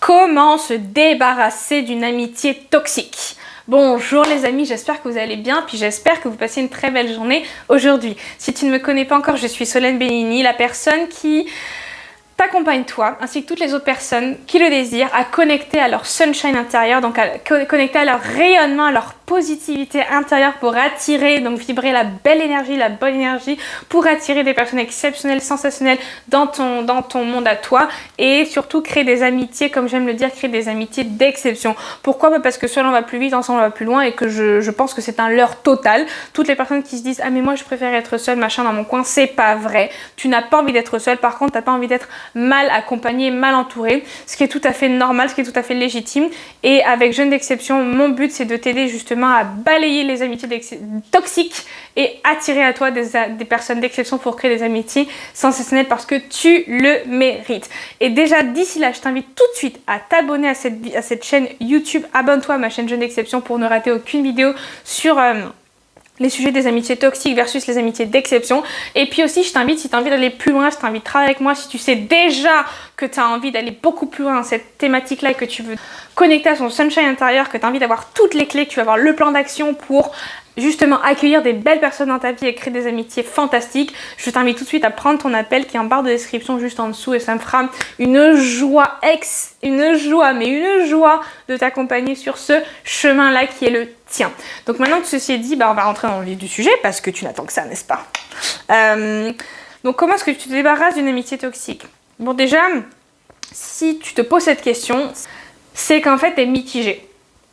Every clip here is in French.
Comment se débarrasser d'une amitié toxique? Bonjour les amis, j'espère que vous allez bien, puis j'espère que vous passez une très belle journée aujourd'hui. Si tu ne me connais pas encore, je suis Solène Benigni, la personne qui t'accompagne toi, ainsi que toutes les autres personnes qui le désirent, à connecter à leur sunshine intérieur, donc à connecter à leur rayonnement, à leur positivité intérieure pour attirer, donc vibrer la belle énergie, la bonne énergie, pour attirer des personnes exceptionnelles, sensationnelles dans ton monde à toi, et surtout créer des amitiés, comme j'aime le dire, créer des amitiés d'exception. Pourquoi? Parce que seul on va plus vite, ensemble on va plus loin, et que je pense que c'est un leurre total. Toutes les personnes qui se disent « Ah mais moi je préfère être seule, machin, dans mon coin », c'est pas vrai. Tu n'as pas envie d'être seule, par contre t'as pas envie d'être mal accompagné, mal entouré, ce qui est tout à fait normal, ce qui est tout à fait légitime. Et avec Jeune d'Exception, mon but c'est de t'aider justement à balayer les amitiés toxiques et attirer à toi des personnes d'exception pour créer des amitiés sensationnelles parce que tu le mérites. Et déjà d'ici là, je t'invite tout de suite à t'abonner à cette chaîne YouTube. Abonne-toi à ma chaîne Jeune d'Exception pour ne rater aucune vidéo sur les sujets des amitiés toxiques versus les amitiés d'exception. Et puis aussi, je t'invite, si tu as envie d'aller plus loin, je t'invite à travailler avec moi. Si tu sais déjà que tu as envie d'aller beaucoup plus loin dans cette thématique-là et que tu veux connecter à son sunshine intérieur, que tu as envie d'avoir toutes les clés, que tu vas avoir le plan d'action pour justement accueillir des belles personnes dans ta vie et créer des amitiés fantastiques, je t'invite tout de suite à prendre ton appel qui est en barre de description juste en dessous et ça me fera une joie de t'accompagner sur ce chemin-là qui est le tien. Donc maintenant que ceci est dit, on va rentrer dans le vif du sujet parce que tu n'attends que ça, n'est-ce pas? Donc comment est-ce que tu te débarrasses d'une amitié toxique? Bon déjà, si tu te poses cette question, c'est qu'en fait tu es mitigé.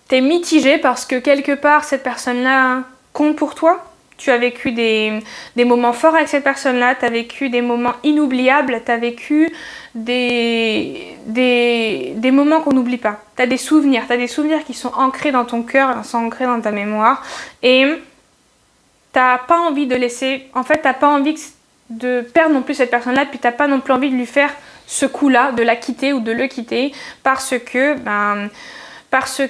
Tu es mitigé parce que quelque part cette personne-là compte pour toi. Tu as vécu des moments forts avec cette personne-là, tu as vécu des moments inoubliables, tu as vécu des moments qu'on n'oublie pas. Tu as des souvenirs qui sont ancrés dans ton cœur, sont ancrés dans ta mémoire. Et tu n'as pas envie de laisser... En fait, tu n'as pas envie de perdre non plus cette personne-là, puis tu n'as pas non plus envie de lui faire ce coup-là, de la quitter ou de le quitter, parce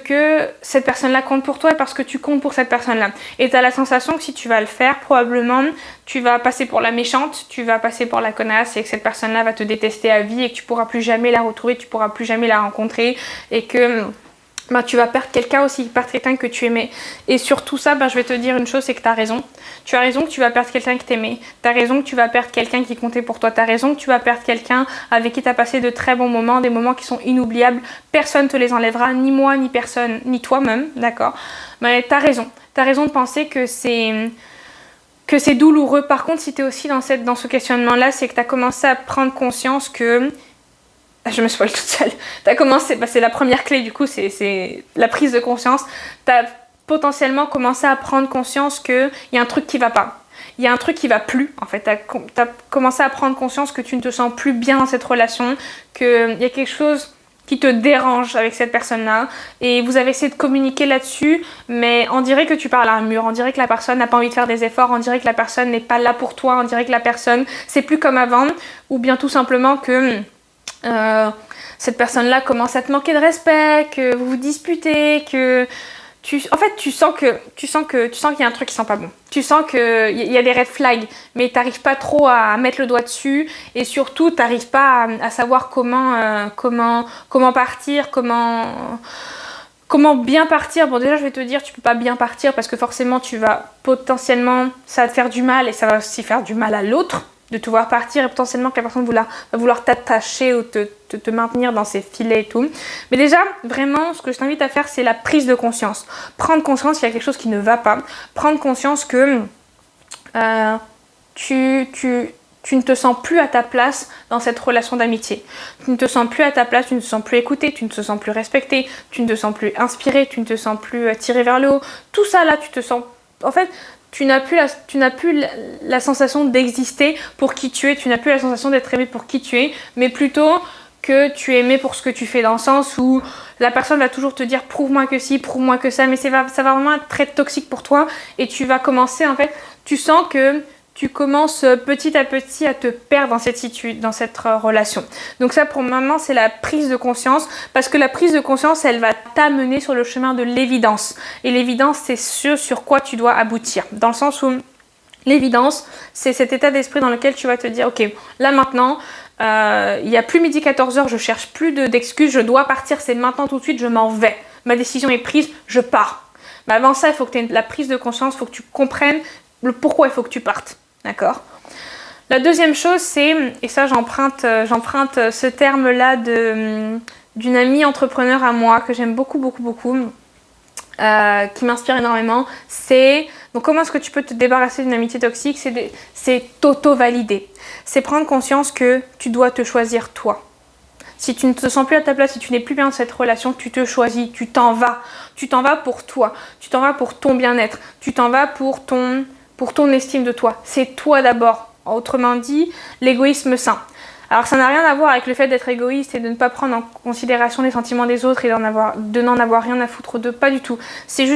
que cette personne-là compte pour toi et parce que tu comptes pour cette personne-là. Et tu as la sensation que si tu vas le faire, probablement, tu vas passer pour la méchante, tu vas passer pour la connasse et que cette personne-là va te détester à vie et que tu pourras plus jamais la retrouver, tu pourras plus jamais la rencontrer et que... tu vas perdre quelqu'un aussi, perdre quelqu'un que tu aimais. Et sur tout ça, je vais te dire une chose, c'est que tu as raison. Tu as raison que tu vas perdre quelqu'un que tu aimais. Tu as raison que tu vas perdre quelqu'un qui comptait pour toi. Tu as raison que tu vas perdre quelqu'un avec qui tu as passé de très bons moments, des moments qui sont inoubliables. Personne ne te les enlèvera, ni moi, ni personne, ni toi-même, d'accord? Mais tu as raison. Tu as raison de penser que c'est douloureux. Par contre, si tu es aussi dans ce questionnement-là, c'est que tu as commencé à prendre conscience que... Je me spoil toute seule. Tu as commencé, c'est la première clé du coup, c'est la prise de conscience. Tu as potentiellement commencé à prendre conscience qu'il y a un truc qui va pas. Il y a un truc qui va plus en fait. Tu as commencé à prendre conscience que tu ne te sens plus bien dans cette relation, qu'il y a quelque chose qui te dérange avec cette personne-là. Et vous avez essayé de communiquer là-dessus, mais on dirait que tu parles à un mur. On dirait que la personne n'a pas envie de faire des efforts. On dirait que la personne n'est pas là pour toi. On dirait que la personne, c'est plus comme avant. Ou bien tout simplement que... cette personne-là commence à te manquer de respect, que vous vous disputez, que tu sens qu'il y a un truc qui sent pas bon. Tu sens qu'il y a des red flags, mais tu n'arrives pas trop à mettre le doigt dessus et surtout tu n'arrives pas à savoir comment partir, comment bien partir. Bon déjà je vais te dire, tu peux pas bien partir parce que forcément tu vas potentiellement, ça va te faire du mal et ça va aussi faire du mal à l'autre de te voir partir et potentiellement que la personne va vouloir t'attacher ou te maintenir dans ses filets et tout. Mais déjà, vraiment, ce que je t'invite à faire, c'est la prise de conscience. Prendre conscience qu'il y a quelque chose qui ne va pas. Prendre conscience que tu ne te sens plus à ta place dans cette relation d'amitié. Tu ne te sens plus à ta place, tu ne te sens plus écouté, tu ne te sens plus respecté, tu ne te sens plus inspiré, tu ne te sens plus tiré vers le haut. Tout ça là, tu te sens... En fait... Tu n'as plus la sensation d'exister pour qui tu es, tu n'as plus la sensation d'être aimé pour qui tu es, mais plutôt que tu es aimé pour ce que tu fais, dans le sens où la personne va toujours te dire prouve-moi que ci, prouve-moi que ça, mais ça va vraiment être très toxique pour toi et tu vas commencer en fait, tu sens que tu commences petit à petit à te perdre dans cette relation. Donc ça pour maman c'est la prise de conscience parce que la prise de conscience elle va t'amener sur le chemin de l'évidence. Et l'évidence c'est ce sur quoi tu dois aboutir. Dans le sens où l'évidence c'est cet état d'esprit dans lequel tu vas te dire ok là maintenant Il y a plus midi 14h, je cherche plus d'excuses, je dois partir, c'est maintenant tout de suite, je m'en vais. Ma décision est prise, je pars. Mais avant ça, il faut que tu aies la prise de conscience, il faut que tu comprennes le pourquoi il faut que tu partes. D'accord? La deuxième chose, c'est, et ça j'emprunte ce terme-là d'une amie entrepreneur à moi que j'aime beaucoup, qui m'inspire énormément, c'est donc comment est-ce que tu peux te débarrasser d'une amitié toxique, c'est t'auto-valider. C'est prendre conscience que tu dois te choisir toi. Si tu ne te sens plus à ta place, si tu n'es plus bien dans cette relation, tu te choisis, tu t'en vas. Tu t'en vas pour toi, tu t'en vas pour ton bien-être, tu t'en vas pour ton estime de toi. C'est toi d'abord. Autrement dit, l'égoïsme sain. Alors ça n'a rien à voir avec le fait d'être égoïste et de ne pas prendre en considération les sentiments des autres et de n'en avoir rien à foutre d'eux, pas du tout. C'est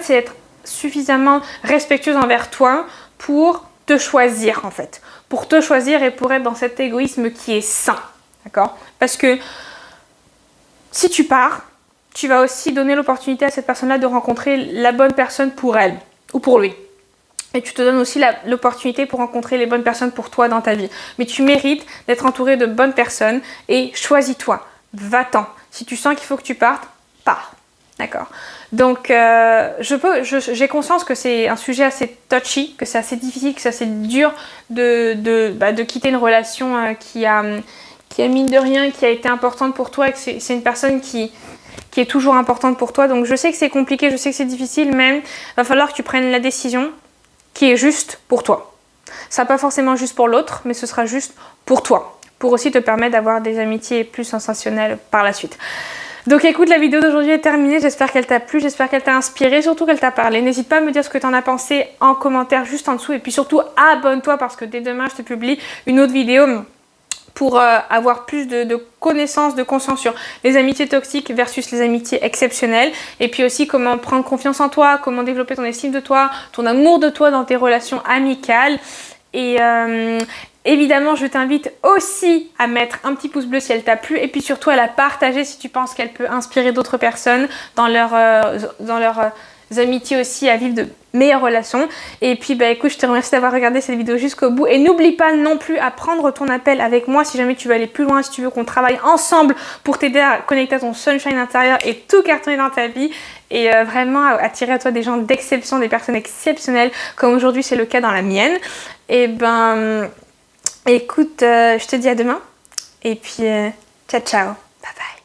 être suffisamment respectueuse envers toi pour te choisir en fait. Pour te choisir et pour être dans cet égoïsme qui est sain. D'accord? Parce que si tu pars, tu vas aussi donner l'opportunité à cette personne-là de rencontrer la bonne personne pour elle ou pour lui. Et tu te donnes aussi l'opportunité pour rencontrer les bonnes personnes pour toi dans ta vie. Mais tu mérites d'être entouré de bonnes personnes et choisis-toi. Va-t'en. Si tu sens qu'il faut que tu partes, pars. D'accord? Donc, j'ai conscience que c'est un sujet assez touchy, que c'est assez difficile, que c'est assez dur de quitter une relation qui a mine de rien, qui a été importante pour toi et que c'est une personne qui est toujours importante pour toi. Donc, je sais que c'est compliqué, je sais que c'est difficile, mais il va falloir que tu prennes la décision qui est juste pour toi. Ça va pas forcément juste pour l'autre, mais ce sera juste pour toi. Pour aussi te permettre d'avoir des amitiés plus sensationnelles par la suite. Donc écoute, la vidéo d'aujourd'hui est terminée. J'espère qu'elle t'a plu, j'espère qu'elle t'a inspiré, surtout qu'elle t'a parlé. N'hésite pas à me dire ce que tu en as pensé en commentaire juste en dessous. Et puis surtout, abonne-toi parce que dès demain, je te publie une autre vidéo pour avoir plus de connaissances, de conscience sur les amitiés toxiques versus les amitiés exceptionnelles. Et puis aussi comment prendre confiance en toi, comment développer ton estime de toi, ton amour de toi dans tes relations amicales. Et évidemment, je t'invite aussi à mettre un petit pouce bleu si elle t'a plu. Et puis surtout à la partager si tu penses qu'elle peut inspirer d'autres personnes dans leurs amitiés aussi, à vivre de meilleures relations. Et puis écoute, je te remercie d'avoir regardé cette vidéo jusqu'au bout et n'oublie pas non plus à prendre ton appel avec moi si jamais tu veux aller plus loin, si tu veux qu'on travaille ensemble pour t'aider à connecter à ton sunshine intérieur et tout cartonner dans ta vie et vraiment attirer à toi des gens d'exception, des personnes exceptionnelles comme aujourd'hui c'est le cas dans la mienne. Et écoute, je te dis à demain et puis ciao ciao, bye bye.